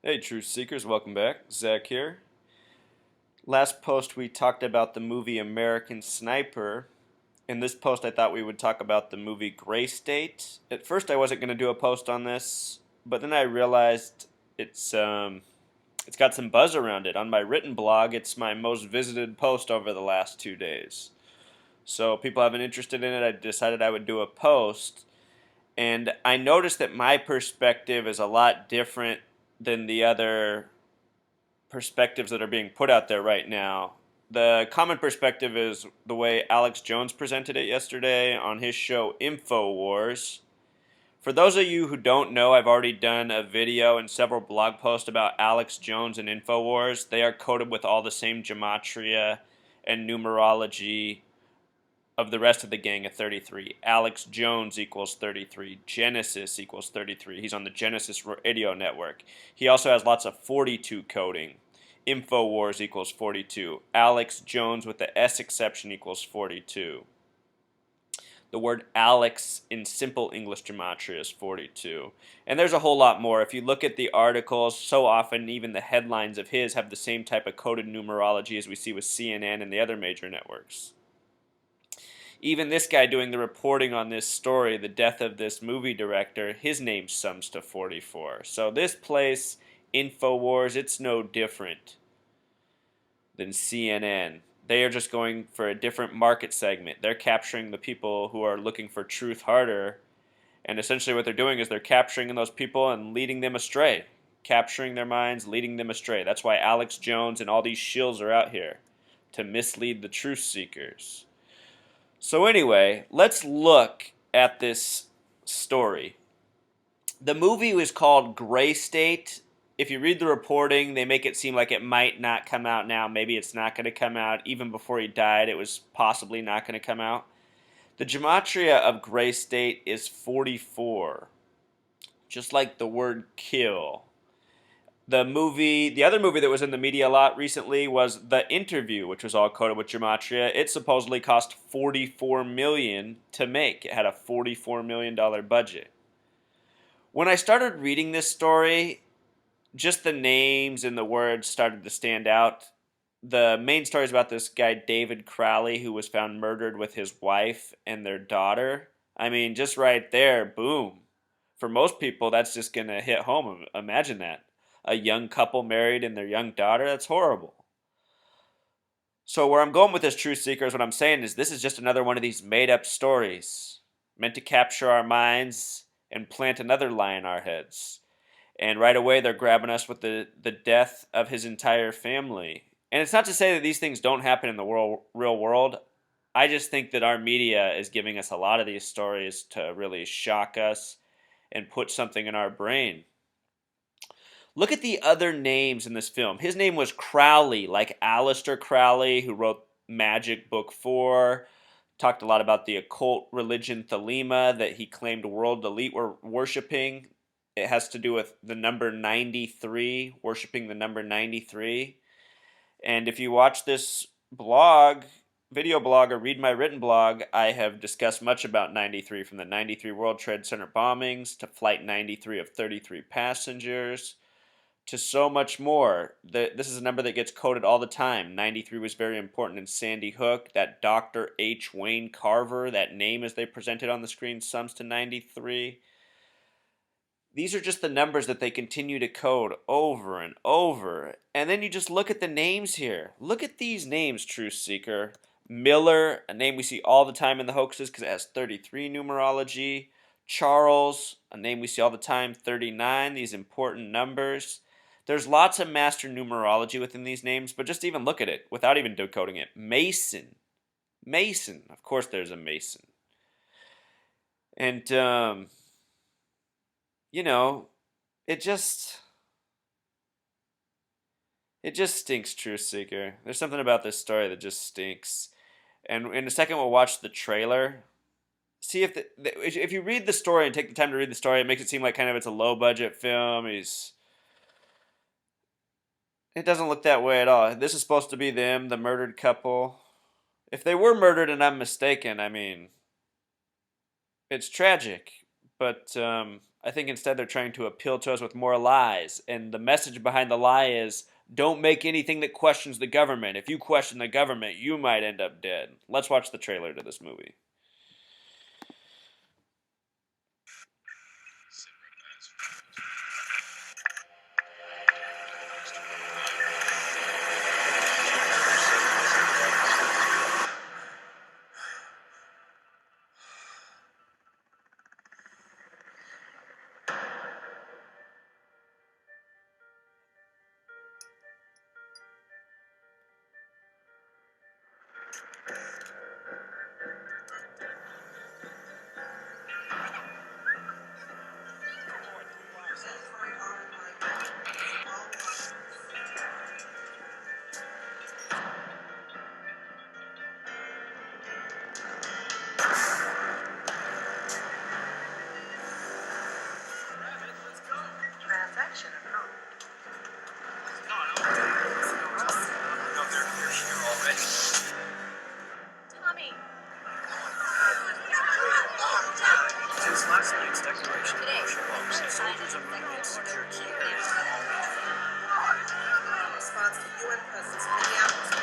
Hey, Truth Seekers, welcome back. Zach here. Last post we talked about the movie American Sniper. In this post, I thought we would talk about the movie Gray State. At first, I wasn't going to do a post on this, but then I realized it's got some buzz around it. On my written blog, it's my most visited post over the last 2 days. So people have been interested in it. I decided I would do a post, and I noticed that my perspective is a lot different than the other perspectives that are being put out there right now. The common perspective is the way Alex Jones presented it yesterday on his show InfoWars. For those of you who don't know, I've already done a video and several blog posts about Alex Jones and InfoWars. They are coded with all the same gematria and numerology of the rest of the gang at 33. Alex Jones equals 33. Genesis equals 33. He's on the Genesis radio network. He also has lots of 42 coding. InfoWars equals 42. Alex Jones with the S exception equals 42. The word Alex in simple English gematria is 42. And there's a whole lot more. If you look at the articles, so often even the headlines of his have the same type of coded numerology as we see with CNN and the other major networks. Even this guy doing the reporting on this story, the death of this movie director, his name sums to 44. So this place, InfoWars, it's no different than CNN. They are just going for a different market segment. They're capturing the people who are looking for truth harder. And essentially what they're doing is they're capturing those people and leading them astray. Capturing their minds, leading them astray. That's why Alex Jones and all these shills are out here, to mislead the truth seekers. So anyway, let's look at this story. The movie was called Gray State. If you read the reporting, they make it seem like it might not come out now. Maybe it's not going to come out. Even before he died, it was possibly not going to come out. The gematria of Gray State is 44, just like the word kill. The other movie that was in the media a lot recently was The Interview, which was all coded with gematria. It supposedly cost $44 million to make. It had a $44 million budget. When I started reading this story, just the names and the words started to stand out. The main story is about this guy, David Crowley, who was found murdered with his wife and their daughter. I mean, just right there, boom. For most people, that's just going to hit home. Imagine that. A young couple married and their young daughter, that's horrible. So where I'm going with this Truth Seekers, what I'm saying is this is just another one of these made-up stories meant to capture our minds and plant another lie in our heads. And right away, they're grabbing us with the death of his entire family. And it's not to say that these things don't happen in the real world. I just think that our media is giving us a lot of these stories to really shock us and put something in our brain. Look at the other names in this film. His name was Crowley, like Aleister Crowley, who wrote Magic Book 4. Talked a lot about the occult religion Thelema that he claimed world elite were worshiping. It has to do with the number 93, worshiping the number 93. And if you watch this video blog, or read my written blog, I have discussed much about 93, from the 93 World Trade Center bombings to Flight 93 of 33 passengers to so much more. This is a number that gets coded all the time. 93 was very important in Sandy Hook. That Dr. H. Wayne Carver, that name as they presented on the screen, sums to 93. These are just the numbers that they continue to code over and over. And then you just look at the names here. Look at these names, Truth Seeker. Miller, a name we see all the time in the hoaxes because it has 33 numerology. Charles, a name we see all the time, 39, these important numbers. There's lots of master numerology within these names, but just even look at it without even decoding it. Mason. Mason. Of course there's a Mason. And, you know, it just stinks, Truth Seeker. There's something about this story that just stinks. And in a second we'll watch the trailer. See if you read the story and take the time to read the story, it makes it seem like kind of it's a low budget film. It doesn't look that way at all. This is supposed to be them, the murdered couple. If they were murdered and I'm mistaken, I mean, it's tragic. But I think instead they're trying to appeal to us with more lies. And the message behind the lie is don't make anything that questions the government. If you question the government, you might end up dead. Let's watch the trailer to this movie. Transaction approved. Tommy. Since last night's declaration of martial law, soldiers are moving in secure key areas. Response to UN presence in Minneapolis.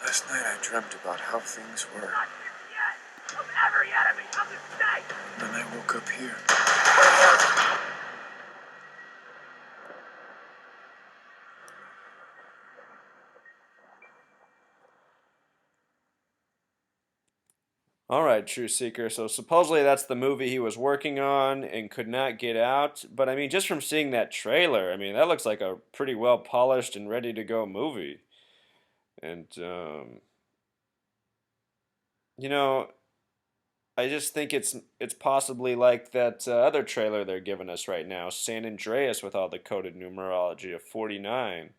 Last night I dreamt about how things were. Of every enemy of the state. And then I woke up here. All right, True Seeker. So supposedly that's the movie he was working on and could not get out. But I mean, just from seeing that trailer, I mean, that looks like a pretty well polished and ready to go movie. And you know, I just think it's possibly like that other trailer they're giving us right now, San Andreas, with all the coded numerology of 49.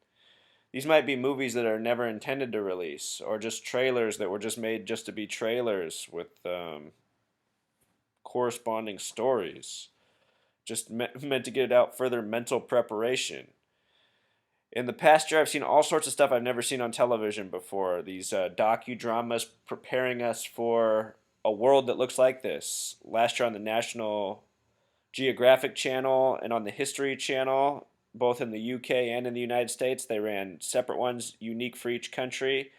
These might be movies that are never intended to release, or just trailers that were just made just to be trailers with corresponding stories, just meant to get out further mental preparation. In the past year, I've seen all sorts of stuff I've never seen on television before. These docudramas preparing us for a world that looks like this. Last year on the National Geographic Channel and on the History Channel, both in the UK and in the United States, they ran separate ones, unique for each country,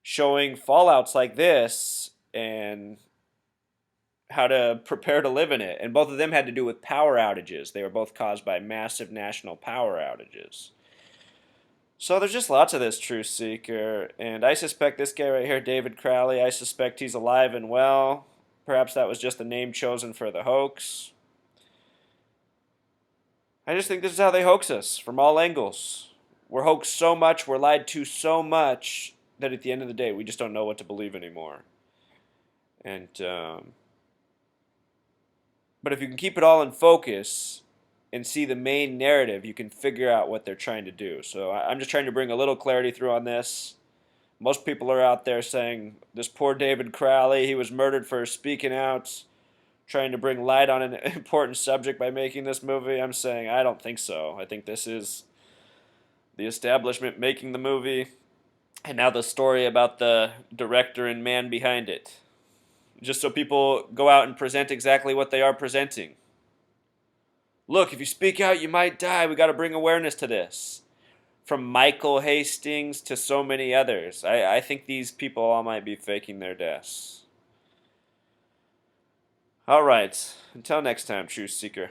showing fallouts like this and how to prepare to live in it. And both of them had to do with power outages. They were both caused by massive national power outages. So there's just lots of this Truth Seeker, and I suspect this guy right here, David Crowley, I suspect he's alive and well. Perhaps that was just the name chosen for the hoax. I just think this is how they hoax us, from all angles. We're hoaxed so much, we're lied to so much, that at the end of the day, we just don't know what to believe anymore. And, but if you can keep it all in focus and see the main narrative, you can figure out what they're trying to do. So I'm just trying to bring a little clarity through on this. Most people are out there saying, this poor David Crowley, he was murdered for speaking out, trying to bring light on an important subject by making this movie. I'm saying, I don't think so. I think this is the establishment making the movie, and now the story about the director and man behind it. Just so people go out and present exactly what they are presenting. Look, if you speak out, you might die. We got to bring awareness to this. from Michael Hastings to so many others. I think these people all might be faking their deaths. All right. Until next time, Truth Seeker.